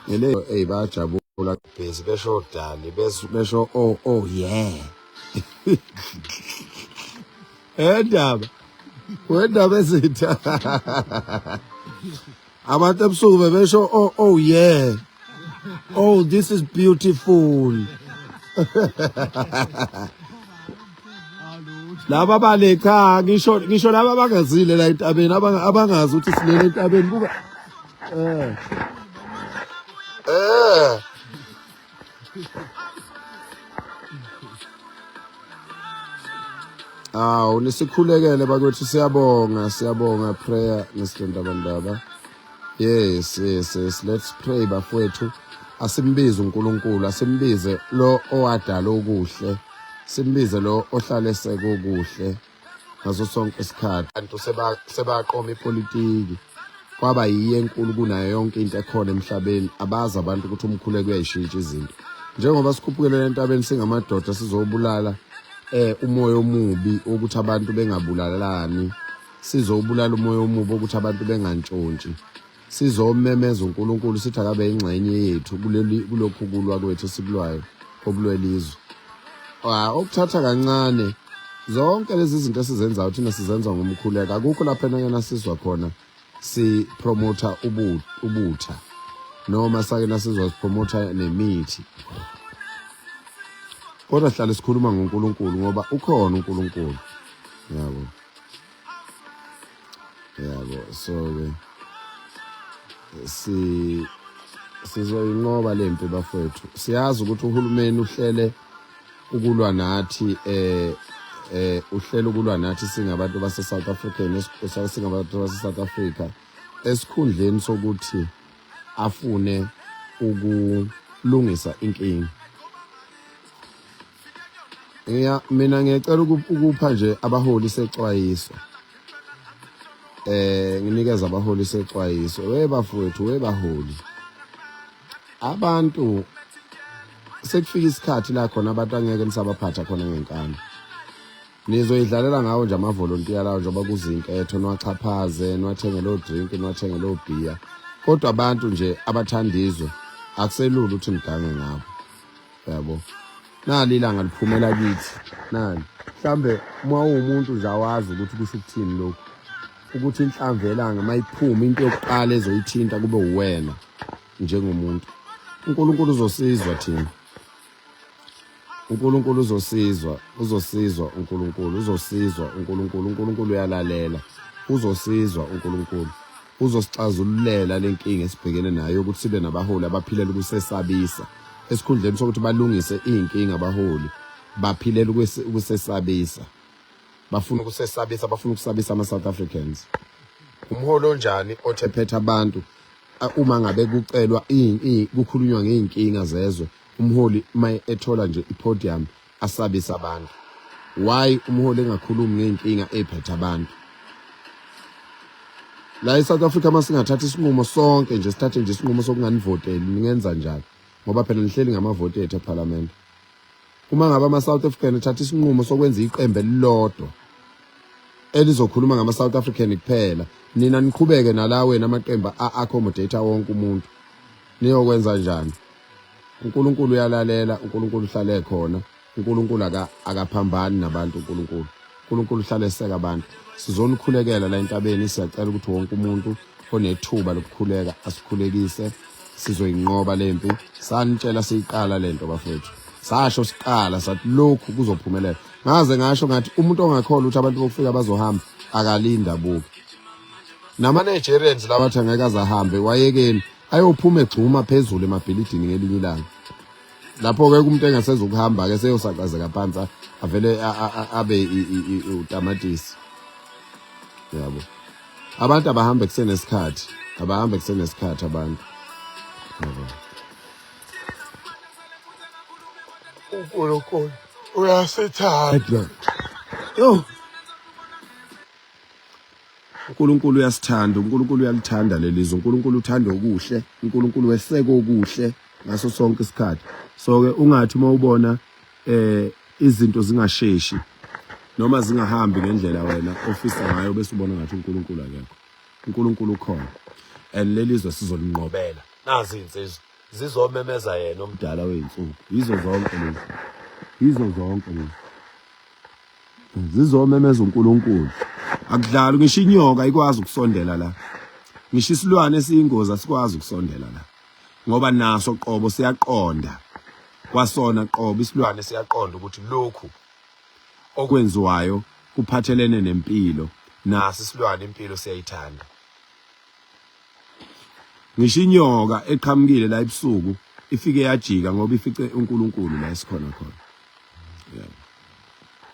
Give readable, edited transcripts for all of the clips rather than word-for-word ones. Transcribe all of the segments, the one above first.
ngele bayajabula busy besho dali besho oh yeah wendaba ezitha abantu ebusuku bebesho oh yeah oh this is beautiful laba balekha ngisho laba abangazile la entabeni abangazi ukuthi silele entabeni buka nisikhulekele bakwethu siyabonga prayer ngesidenda bandaba yes let's pray bafowethu asimbize uNkulunkulu asimbize lo owadala okuhle simbize lo ohlale sekukuhle ngaso sonke isikhathi abantu sebaqoma ipolitiki kwaba yiye enkulu kunayo yonke into ekhona emhlabeni abazi abantu ukuthi umkhuleko uyayishintsha izinto njengoba sikhuphukele entabeni singamadoda sizobulala umoya omubi ukuthi abantu bengabulalani sizobulala umoya omubi ukuthi abantu bengantshontshi sizomemeza uNkulunkulu sithi akabe ingxenye yethu kulokhu kulwa kwethu sikulwayo obulwelizwe okuthatha kancane zonke lezi zinto esizenzayo thina sizenza ngomkhuleko akukho lapha enakena sizwa khona si promoter ubutha noma sake nasizwa promoter nemithi kodwa sihlale sikhuluma ngoNkulunkulu ngoba ukhona uNkulunkulu yabo so sizoyinqoba lempi bafowethu siyazi ukuthi uhulumeni uhlele ukulwa nathi uhlelo ukulwa nathi singabantu base South African singabantu base South Africa esikhundleni sokuthi afune ukulungisa inkingi mina ngiyacela ukupha nje abaholi sexwayiso nginikeza abaholi sexwayiso webafowethu webaholi abantu sekufika isikhathi la khona abantu angeke nisabaphatha khona ngenkani nizoyidlalela ngawo nje amavolontiya lawo njengoba kuzinketho niwachaphaze niwathenge lo drink niwathenge lo beer kodwa abantu nje abathandizwe akuselula ukuthi nigange ngabo yabo nali ilanga liphumela kithi nani mhlambe uma umuntu nje awazi ukuthi kusho ukuthini lokho ukuthi inhlamvu elanga mayiphuma into yokuqala ezoyithinta kube uwena njengomuntu uNkulunkulu uzosizwa thina uNkulunkulu uzosizwa uNkulunkulu uyalalela uzosizwa uNkulunkulu uzosixazululela lenkinga esibhekene nayo ukuthi sibe nabaholi abaphilela ukusesabisa esikhundleni sokuthi balungise inkinga abaholi baphilela ukusesabisa bafuna ukusabisa ama-South Africans umholi onjani othephetha abantu uma ngabe kucelwa kukhulunywa ngeinkinga zezwe umholi maye ethola nje ipodium asabisa abantu why umholi engakhulumi ngeinkinga ephethe abantu la eSouth Africa masingathatha isinqumo sonke nje sithathe nje isinqumo sokunganivoteli ningenza njalo ngoba phela nihleli ngamavoti ethu eParliament uma ngabe ama-South African ethatha isinqumo sokwenza iqembu elilodwa elizokhuluma ngama-South African kuphela nina niqhubeke nalawe namaqembu accommodate wonke umuntu niyokwenza njani uNkulunkulu uyalalela uNkulunkulu uhlale khona uNkulunkulu akaphambani nabantu uNkulunkulu uhlale eseka abantu sizonikhulekela la entabeni siyacela ukuthi wonke umuntu onethuba lokukhuleka asikhulekise sizoyinqoba lempi sanitshela siyiqala lento bafethu sasho siqala sathi lokhu kuzophumelela ngaze ngasho ngathi umuntu ongakholwa ukuthi abantu bokufika bazohamba akalinda buki nama-Nigerians labathi angeke azahambe wayekeni ayophuma egxuma phezulu emabhilidini ngelinye ilanga lapho-ke umuntu engasezukuhamba-ke seyosaqazeka phansi avele abe utamatisi yabo abantu abahambe kusenesikhathi abantu uNkulunkulu uyasithanda uNkulunkulu uyasithanda uNkulunkulu uyalithanda lelizwe uNkulunkulu uthanda okuhle uNkulunkulu weseka okuhle ngaso sonke isikhathi so-ke ungathi uma ubona izinto zingasheshi noma zingahambi ngendlela wena ofisa ngayo bese ubona ngathi uNkulunkulu akekho uNkulunkulu ukhona and lelizwe sizolinqobela nazi insizwa zizomemeza yena omdala weinsuku yizo zonke lezi zizomemeza uNkulunkulu akudlali ngisho inyoka ikwazi ukusondela la ngisho isilwane esiyingozi asikwazi ukusondela la ngoba naso qobo siyaqonda kwasona qobo isilwane siyaqonda ukuthi lokhu okwenziwayo kuphathelene nempilo naso isilwane impilo siyayithanda ngisho inyoka eqhamukile la ebusuku ifike yajika ngoba ifice uNkulunkulu la esikhona khona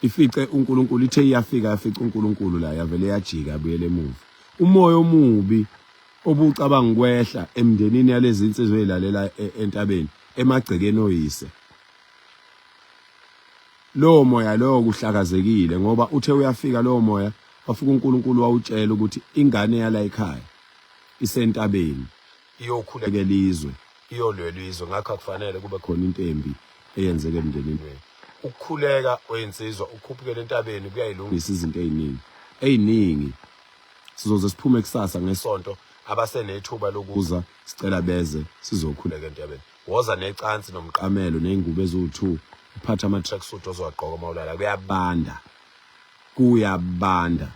ifice uNkulunkulu ithe iyafika yafica uNkulunkulu la yavele yajika abuyele emuva umoya omubi obucabanga kwehla emndenini yalezi insizwe ezilalela entabeni emagcekeni oyise lo moya lo kuhlakazekile ngoba uthe uyafika lo moya wafika uNkulunkulu wawutshela ukuthi ingane yala ekhaya isentabeni iyokhuleka elizwe iyolwelizwe ngakho akufanele kube khona into embi eyenzeke emndenini ukukhuleka oyinsizwa ukhuphukele entabeni kuyayilungisa izinto eziningi sizoze siphume kusasa ngesonto abasenethuba lokuza sicela beze sizokhuleka entabeni woza necansi nomqamelo nezingubo ezu2 uphatha ama tracksuit ozwaqoka mawulala kuyabanda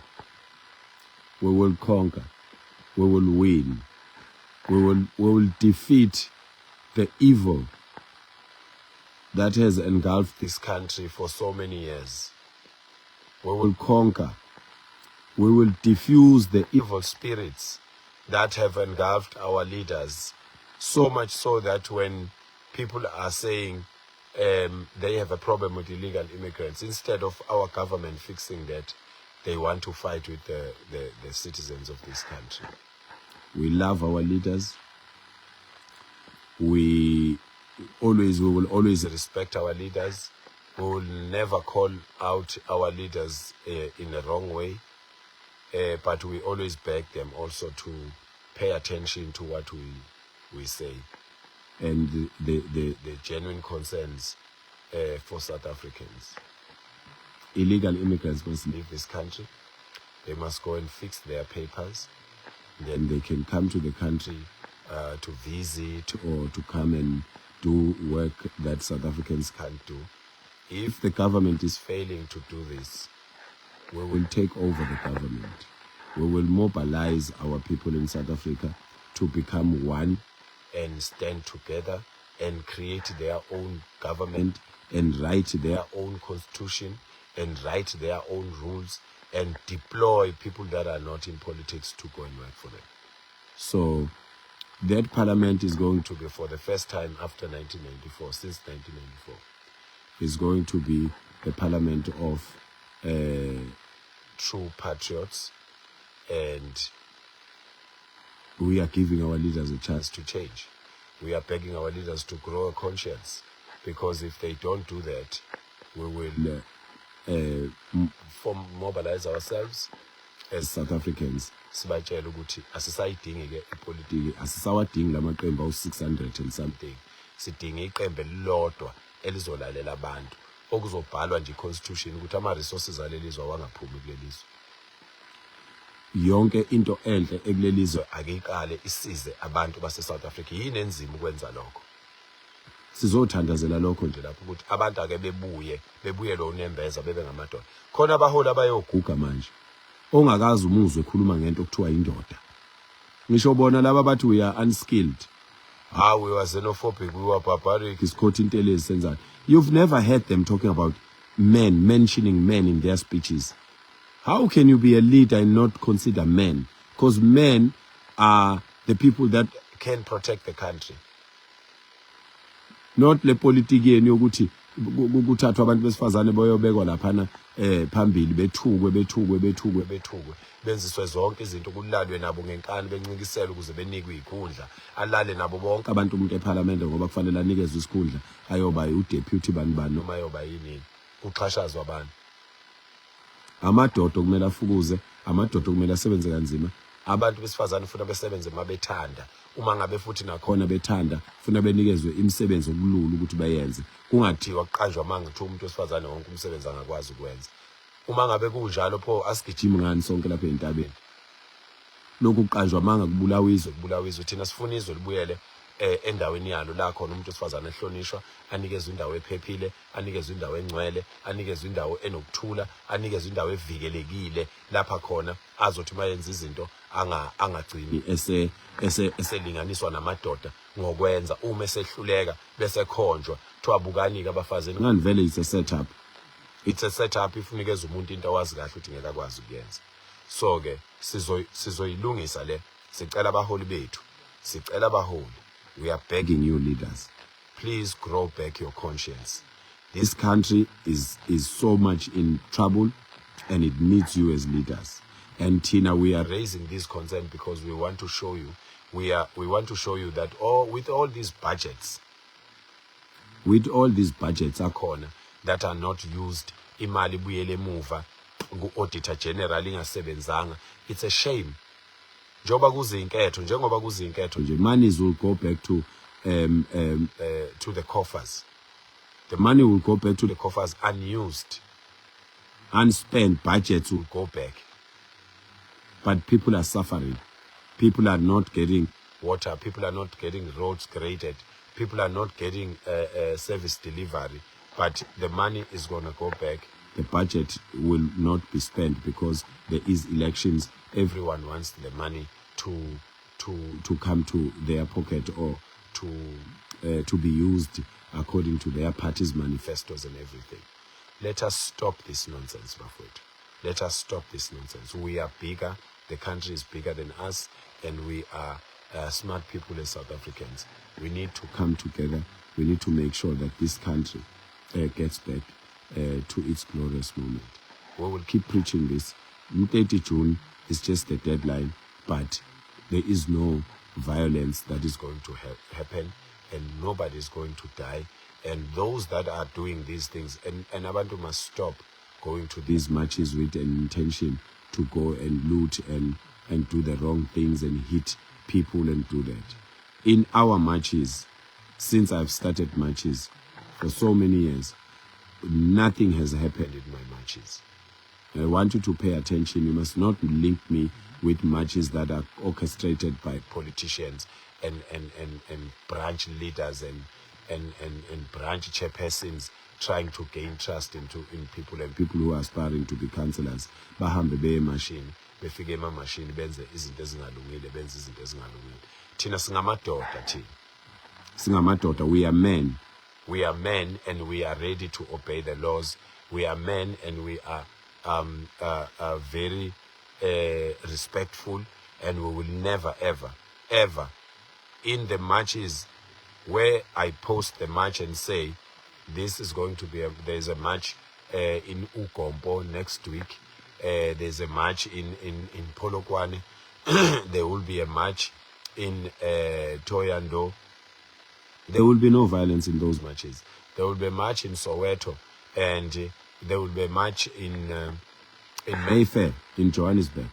we will conquer we will win we will defeat the evil that has engulfed this country for so many years. We will conquer. We will diffuse the evil spirits that have engulfed our leaders. So much so that when people are saying they have a problem with illegal immigrants, instead of our government fixing that, they want to fight with the citizens of this country. We love our leaders. We will always respect our leaders. We will never call out our leaders in a wrong way, but we always beg them also to pay attention to what we say and the genuine concerns for South Africans. Illegal immigrants must leave this country. They must go and fix their papers. Then they can come to the country to visit or to come and do work that South Africans can't do. If the government is failing to do this, we will take over the government. We will mobilize our people in South Africa to become one and stand together and create their own government and write their own constitution and write their own rules and deploy people that are not in politics to go and work for them. So that parliament is going to be, for the first time after 1994, since 1994, is going to be the parliament of true patriots, and we are giving our leaders a chance to change. We are begging our leaders to grow a conscience, because if they don't do that, we will mobilize ourselves as South Africans. Sibatshela ukuthi asisayidingi ke ipolitiki, asisawadingi lamaqembu awu600 and something. Sidinga iqembu elilodwa elizolalela abantu okuzobhalwa nje iconstitution ukuthi ama resources alelizwe wangaphumi kulelizwe. Yonke into enhle ekulelizwe akeyiqale isize abantu base South Africa. Yini enzima ukwenza lokho? Sizothandazela lokho nje lapho ukuthi abantu ake bebuye lo nembeza bebe ngamadoda. Khona abaholi abayoguga manje. Ongakazi umuzwe ekhuluma ngento okuthiwa indoda. Ngisho bona laba bathi we are unskilled. We were xenophobic, we were barbaric. Isikhothi into elezenzana. You've never heard them talking about men, mentioning men in their speeches. How can you be a leader and not consider men? Because men are the people that can protect the country. Not le politician yokuthi kuthathwa abantu besifazane boyobekwa laphana phambili bethukwe benziswe zonke izinto kulalwe nabo ngenkani bencingisela ukuze benikwe ikhundla alale nabo bonke abantu umuntu eParliament ngoba kufanele anikezwe isikhundla ayoba uDeputy bani noma ayoba yini kuxhashazwa abantu. Amadoda kumele afukuze, amadoda kumele asebenze kanzima. Abantu besifazane ufuna besebenze mabethanda. Uma ngabe futhi nakhona bethanda ufuna benikezwe imisebenzi okulula ukuthi bayenze. Kungathiwa kuqanjwa manje ukuthi umuntu wesifazane wonke umsebenzi angakwazi ukwenza. Uma ngabe kunjalo pho asigijima ngani sonke lapha entabeni. Lokhu kuqanjwa manga kubulawa izwe thina sifuna izwe libuyele endaweni yalo la khona umuntu wesifazane ehlonishwa, anikezwe indawo ephephile, anikezwe indawo engcwele, anikezwe indawo enokuthula, anikezwe indawo evikelekile lapha khona azothi mayenza izinto angagcini eselinganiswa namadoda ngokwenza uma esehluleka bese khonjwa kuthiwa bukani-ke abafazini ngani vele it's a setup. It's a setup ifunikeza umuntu into awazi kahle ukuthi ngeke akwazi ukuyenza. So ke sizoyilungisa le, sicela abaholi bethu, sicela abaholi, we are begging you leaders, please grow back your conscience. This country is so much in trouble and it needs you as leaders. And Tina, we are raising this concern because we want to show you, we want to show you that with all these budgets are corner that are not used, imali buyele emuva ku-auditor general ingasebenzanga. It's a shame. Njengoba kuzinketho nje, monies will go back to the coffers. The money will go back to the coffers, unused, unspent budgets will go back. But people are suffering. People are not getting water. People are not getting roads graded. People are not getting service delivery. But the money is going to go back. The budget will not be spent because there is elections. Everyone wants the money to come to their pocket or to be used according to their party's manifestos and everything. Let us stop this nonsense, Bafowethu. Let us stop this nonsense. We are bigger. The country is bigger than us, and we are smart people as South Africans. We need to come together. We need to make sure that this country gets back to its glorious moment. We will keep preaching this. 30 June is just the deadline, but there is no violence that is going to happen, and nobody is going to die. And those that are doing these things, and abantu must stop going to these marches with an intention to go and loot and do the wrong things and hit people and do that. In our marches, since I've started marches for so many years, nothing has happened in my marches. I want you to pay attention. You must not link me with marches that are orchestrated by politicians and branch leaders and branch chairpersons trying to gain trust in people, and people who are aspiring to be councillors. Bahambe be machine, befike ema machine benze izinto ezingalungile, benze izinto ezingalungile. Thina singamadoda, we are men. We are men and we are ready to obey the laws. We are men and we are very respectful, and we will never ever in the marches where I post the march and say this is going to be there's a march in Ugombo next week, there's a march in Polokwane, there will be a march in Thohoyandou. There will be no violence in those marches. There will be a march in Soweto, and there will be a march in Mayfair, in Johannesburg.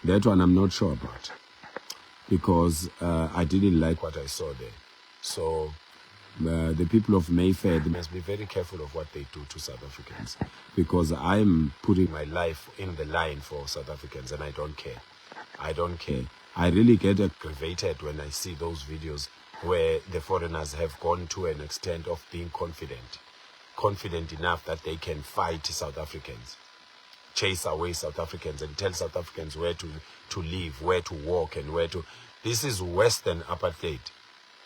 That one I'm not sure about, because I didn't like what I saw there. So the people of Mayfair, they must be very careful of what they do to South Africans, because I'm putting my life in the line for South Africans, and I don't care. I don't care. I really get aggravated when I see those videos where the foreigners have gone to an extent of being confident enough that they can fight South Africans, chase away South Africans, and tell South Africans where to live, where to walk, and where to... This is Western apartheid,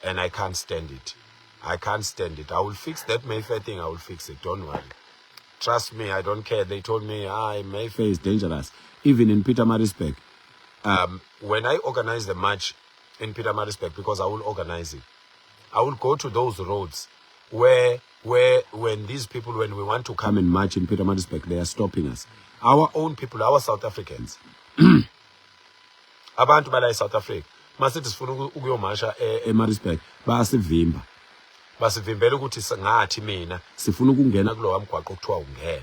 and I can't stand it. I can't stand it. I will fix that Mayfair thing. I will fix it. Don't worry. Trust me, I don't care. They told me, Mayfair is dangerous. Even in Pietermaritzburg. When I organize the march in Pietermaritzburg, because I will organize it, I will go to those roads where when these people, when we want to come and march in Pietermaritzburg, they are stopping us. Our own people, our South Africans. Abantu bala South Africa. Masithi sifuna ukuyomasha eMaritzburg, bayasivimba. Basivimbela ukuthi ngathi mina sifuna ukungena kulowa mgwaqo okuthiwa ungena.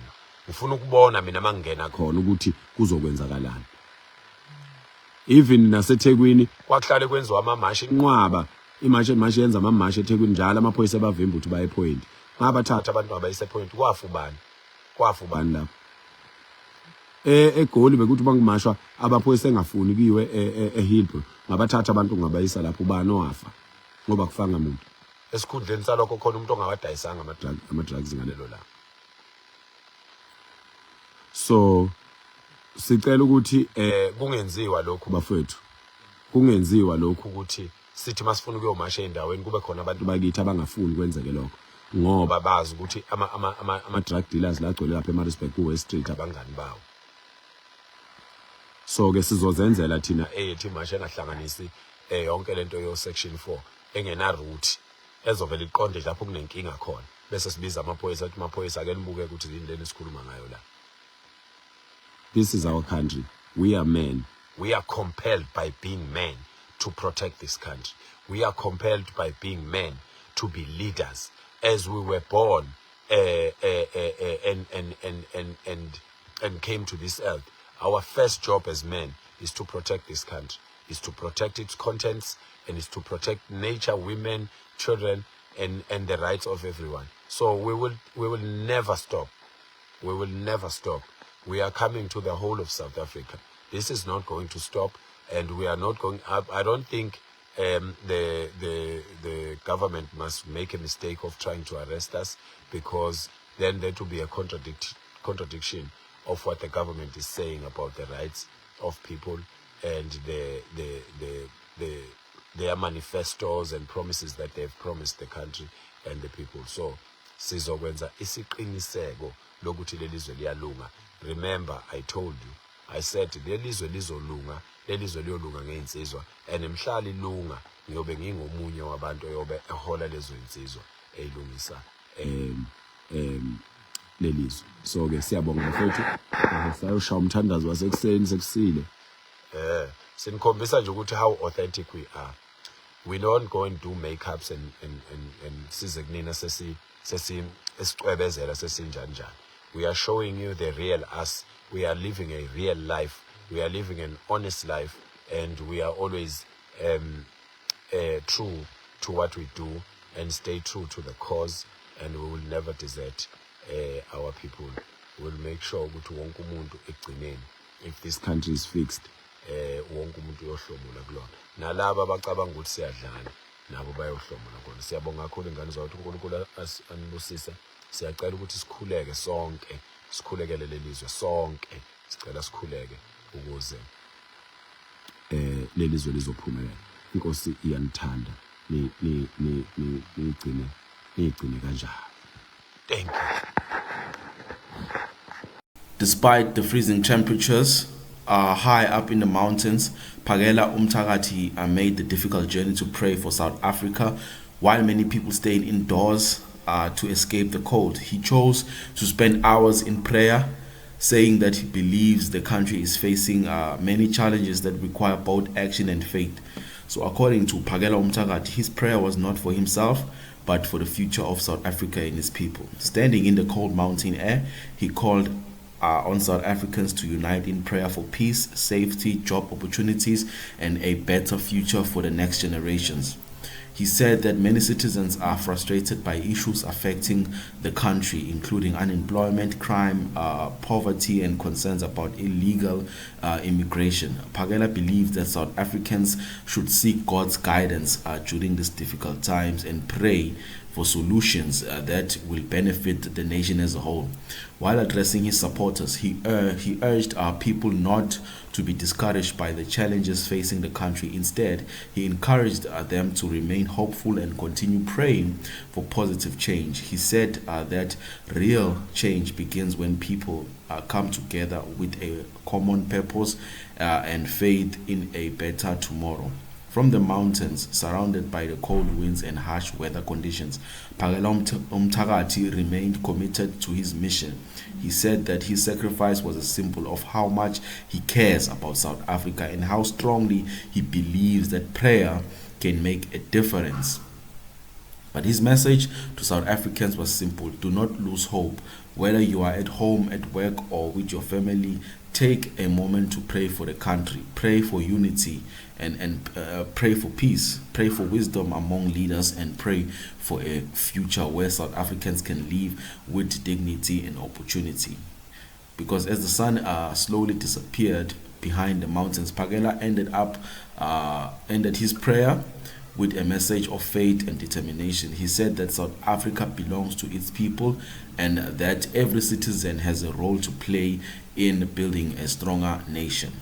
Ngifuna ukubona mina mangena khona ukuthi kuzokwenzakalani. Even naseThekwini kwakuhlale kwenziwa amamashi inqwaba, imashi yenza amamashi eThekwini njalo amaphoyisa abavimba ukuthi baye point. Ngabathatha abantu abayise point kwafubani lapho. eGoli bekuthi bangumashwa abaphoyisa engafuni kiwe eHillbrow, ngabathatha abantu ngabayisa lapho ubani owafa. ngoba kufanga umuntu esikhundleni salokho khona umuntu ongawadayisanga ama-drugs ngalelo langa. so sicela ukuthi kungenziwa lokhu bafowethu kungenziwa lokhu ukuthi sithi masifuna ukuyomasha endaweni kube khona abantu bakithi abangafuni kwenzeke lokho ngoba bazi ukuthi ama-drug dealers lagcwele lapha eMaritzburg ku-West Street abangani bawo. so ke sizozenzela thina ethi imasha engahlanganisi yonke lento yo section 4 engena route ezovela iqonde lapho kunenkinga khona bese sibiza amaphoyisa athi amaphoyisa ake nibuke ukuthi yini esikhuluma ngayo la. This is our country. We are men. We are compelled by being men to protect this country. We are compelled by being men to be leaders. As we were born and came to this earth, our first job as men is to protect this country, is to protect its contents, and is to protect nature, women, children, and the rights of everyone. So we will never stop. We will never stop. We are coming to the whole of South Africa. This is not going to stop, and we are not going up. I don't think the government must make a mistake of trying to arrest us, because then there will be a contradiction of what the government is saying about the rights of people and their manifestos and promises that they've promised the country and the people. So sizokwenza isiqiniseko lokuthi lelizwe liyalunga. Remember, I told you, I said lelizwe lizolunga, lelizwe liyolunga ngeinsizwa, and emhlali lunga ngiyobe ngingomunye wabantu oyobe ehola lezo insizwa eyilungisa lelizwe. So ke siyabonga mfowethu, sayoshaya umthandazo wasekuseni sekusile. Sinikhombisa nje ukuthi how authentic we are. We don't go and do makeups and size kunina esicwebezela sesinjanjani. We are showing you the real us. We are living a real life. We are living an honest life, and we are always true to what we do and stay true to the cause, and we will never desert our people. We will make sure ukuthi wonke umuntu egcineni, if this country is fixed, wonke umuntu uyohlomula kulona. Nalabo abacabanga ukuthi siyadlala nabo bayohlomula khona. Siyabonga kakhulu ingane zawo ukuthi uNkulunkulu anibusise. Siyacela ukuthi sikhuleke sonke, sikhulekele lelizwe sonke. Sicela sikhuleke ukuze lelizwe lizophumelela. Inkosi iyanithanda. Nigcine kanjalo. Thank you. Despite the freezing temperatures high up in the mountains, Phakela Umthakathi made the difficult journey to pray for South Africa. While many people stayed indoors to escape the cold, he chose to spend hours in prayer, saying that he believes the country is facing many challenges that require both action and faith. So according to Phakela Umthakathi, his prayer was not for himself, but for the future of South Africa and his people. Standing in the cold mountain air, he called on South Africans to unite in prayer for peace, safety, job opportunities, and a better future for the next generations. He said that many citizens are frustrated by issues affecting the country, including unemployment, crime, poverty, and concerns about illegal immigration. Phakela believes that South Africans should seek God's guidance during these difficult times and pray for solutions that will benefit the nation as a whole. While addressing his supporters, he urged our people not to be discouraged by the challenges facing the country. Instead, he encouraged them to remain hopeful and continue praying for positive change. He said that real change begins when people come together with a common purpose and faith in a better tomorrow. From the mountains, surrounded by the cold winds and harsh weather conditions, Phakela Umthakathi remained committed to his mission. He said that his sacrifice was a symbol of how much he cares about South Africa and how strongly he believes that prayer can make a difference. But his message to South Africans was simple: do not lose hope. Whether you are at home, at work, or with your family, take a moment to pray for the country, pray for unity, and pray for peace, pray for wisdom among leaders, and pray for a future where South Africans can live with dignity and opportunity. Because as the sun slowly disappeared behind the mountains, Phakela ended his prayer with a message of faith and determination. He said that South Africa belongs to its people and that every citizen has a role to play in building a stronger nation.